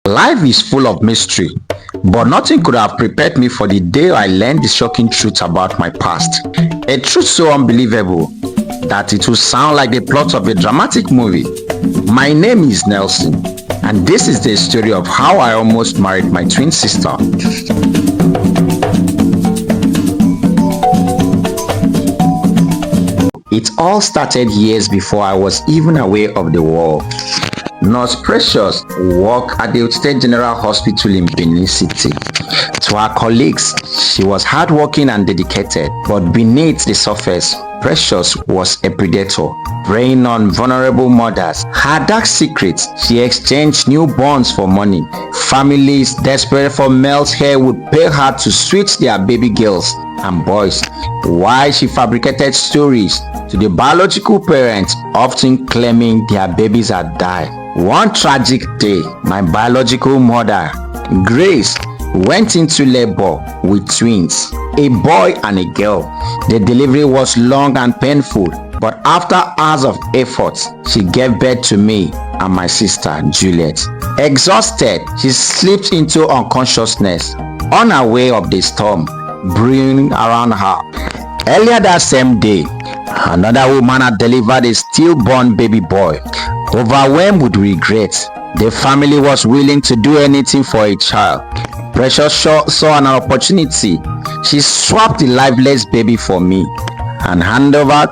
Life is full of mystery, but nothing could have prepared me for the day I learned the shocking truth about my past. A truth so unbelievable that it will sound like the plot of a dramatic movie. My name is Nelson, and this is the story of how I almost married my twin sister. It all started years before I was even aware of the war. Nurse Precious worked at the State General Hospital in Benin City. To her colleagues, she was hardworking and dedicated, but beneath the surface, Precious was a predator, preying on vulnerable mothers. Her dark secrets: she exchanged newborns for money. Families desperate for male hair would pay her to switch their baby girls and boys, while she fabricated stories to the biological parents, often claiming their babies had died. One tragic day, my biological mother, Grace, went into labor with twins, a boy and a girl. The delivery was long and painful, but after hours of effort, she gave birth to me and my sister, Juliet. Exhausted, she slipped into unconsciousness, unaware of the storm brewing around her. Earlier that same day, another woman had delivered a stillborn baby boy. Overwhelmed with regret, the family was willing to do anything for a child. Precious saw an opportunity. She swapped the lifeless baby for me and handed over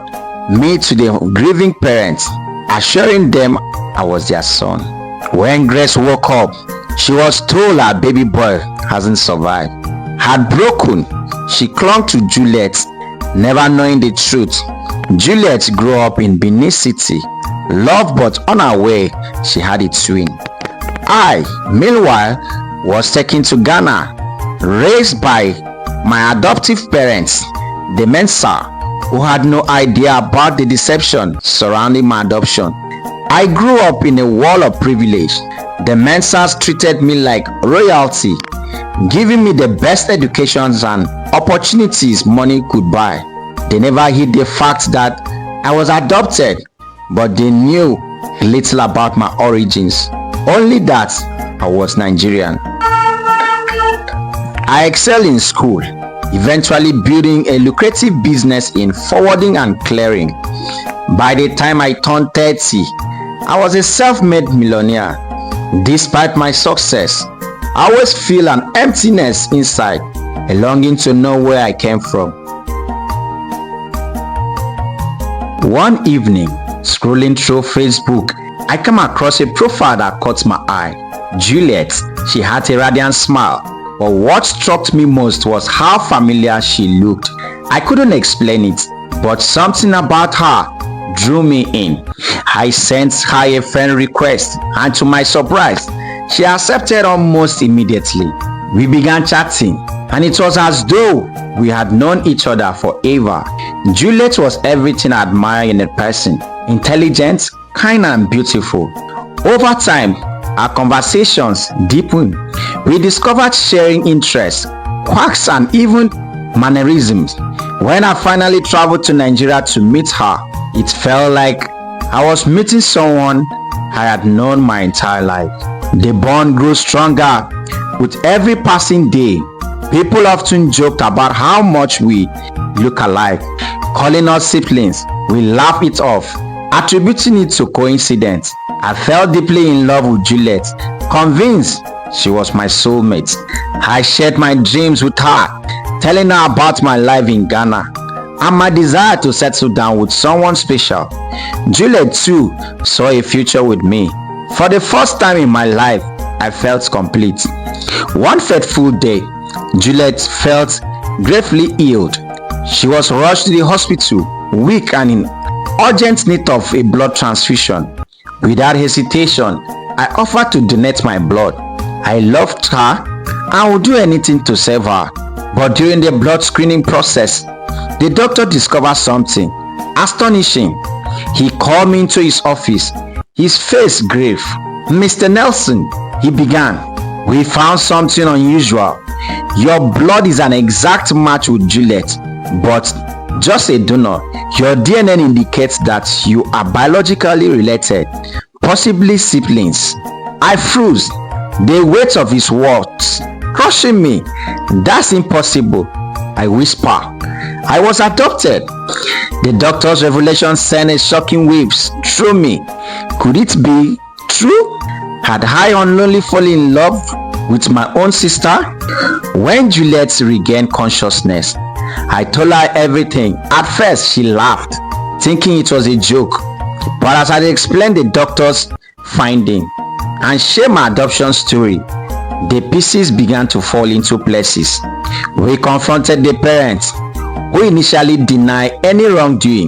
me to the grieving parents, assuring them I was their son. When Grace woke up, she was told her baby boy hasn't survived. Heartbroken, she clung to Juliet, never knowing the truth. Juliet grew up in Benin City, loved but unaware she had a twin. I, meanwhile, was taken to Ghana, raised by my adoptive parents, the Mensa, who had no idea about the deception surrounding my adoption. I grew up in a world of privilege. The Mensas treated me like royalty, giving me the best educations and opportunities money could buy. They never hid the fact that I was adopted, but they knew little about my origins, only that I was Nigerian. I excelled in school, eventually building a lucrative business in forwarding and clearing. By the time I turned 30, I was a self-made millionaire. Despite my success, I always feel an emptiness inside, a longing to know where I came from. One evening, scrolling through Facebook, I came across a profile that caught my eye. Juliet. She had a radiant smile, but what struck me most was how familiar she looked. I couldn't explain it, but something about her drew me in. I sent her a friend request, and to my surprise, she accepted almost immediately. We began chatting, and it was as though we had known each other forever. Juliet was everything I admire in a person: intelligent, kind and beautiful. Over time, our conversations deepened. We discovered sharing interests, quirks and even mannerisms. When I finally traveled to Nigeria to meet her, it felt like I was meeting someone I had known my entire life. The bond grew stronger with every passing day. People often joked about how much we look alike, calling us siblings. We laughed it off, attributing it to coincidence. I fell deeply in love with Juliet, convinced she was my soulmate. I shared my dreams with her, telling her about my life in Ghana and my desire to settle down with someone special. Juliet too saw a future with me. For the first time in my life, I felt complete. One fateful day, Juliet felt gravely ill. She was rushed to the hospital, weak and in urgent need of a blood transfusion. Without hesitation, I offered to donate my blood. I loved her and would do anything to save her. But during the blood screening process, the doctor discovered something astonishing. He called me into his office, his face grave. "Mr. Nelson," he began, "we found something unusual. Your blood is an exact match with Juliet, but just a donor. Your DNA indicates that you are biologically related, possibly siblings." I froze. The weight of his words crushing me. That's impossible, I whisper. I was adopted. The doctor's revelation sent a shocking waves through me. Could it be true? Had I unknowingly fallen in love with my own sister? When Juliet regained consciousness, I told her everything. At first, she laughed, thinking it was a joke. But as I explained the doctor's finding and shared my adoption story, the pieces began to fall into places. We confronted the parents, who initially denied any wrongdoing.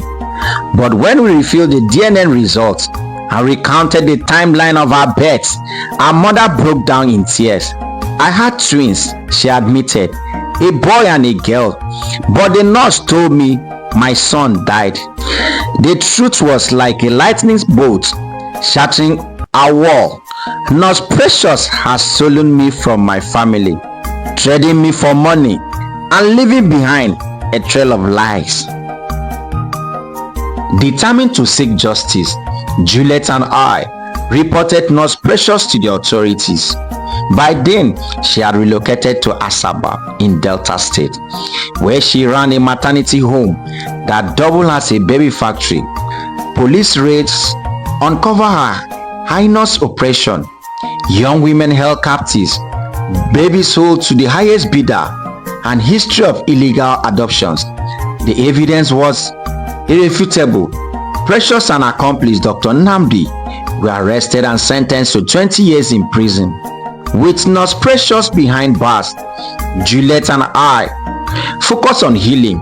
But when we revealed the DNA results and recounted the timeline of our births, our mother broke down in tears. I had twins, she admitted, a boy and a girl, but the nurse told me my son died. The truth was like a lightning bolt shattering our wall. Nurse Precious has stolen me from my family, trading me for money, and leaving behind a trail of lies. Determined to seek justice, Juliet and I reported Nurse Precious to the authorities. By then, she had relocated to Asaba in Delta State, where she ran a maternity home that doubled as a baby factory. Police raids uncover her heinous oppression, young women held captives, babies sold to the highest bidder, and history of illegal adoptions. The evidence was irrefutable. Precious and accomplice Dr. Nnamdi were arrested and sentenced to 20 years in prison. With Nurse Precious behind bars, Juliet and I focused on healing.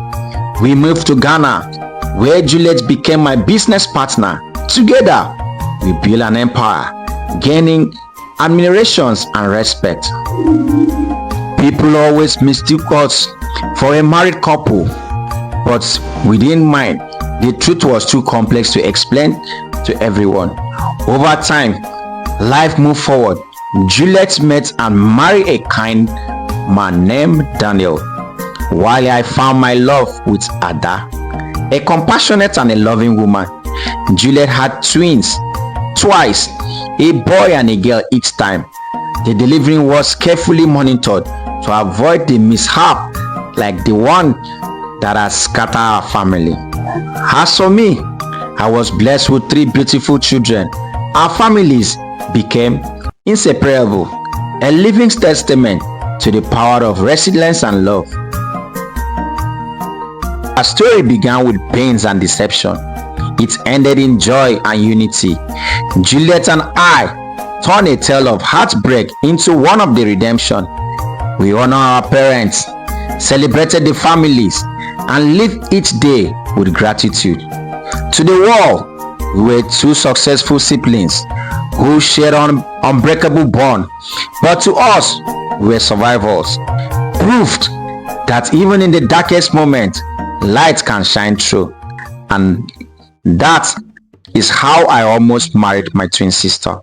We moved to Ghana, where Juliet became my business partner. Together, we built an empire, gaining admirations and respect. People always mistook us for a married couple, but we didn't mind. The truth was too complex to explain to everyone. Over time, life moved forward. Juliet met and married a kind man named Daniel, while I found my love with Ada, a compassionate and a loving woman. Juliet had twins, twice, a boy and a girl each time. The delivery was carefully monitored to avoid the mishap like the one that has scattered our family. As for me, I was blessed with 3 beautiful children. Our families became inseparable, a living testament to the power of resilience and love. Our story began with pains and deception. It ended in joy and unity. Juliet and I turned a tale of heartbreak into one of the redemption. We honor our parents, celebrated the families, and lived each day with gratitude. To the world, we were 2 successful siblings who shared an unbreakable bond, but to us, we were survivors, proof that even in the darkest moment, light can shine through. And that is how I almost married my twin sister.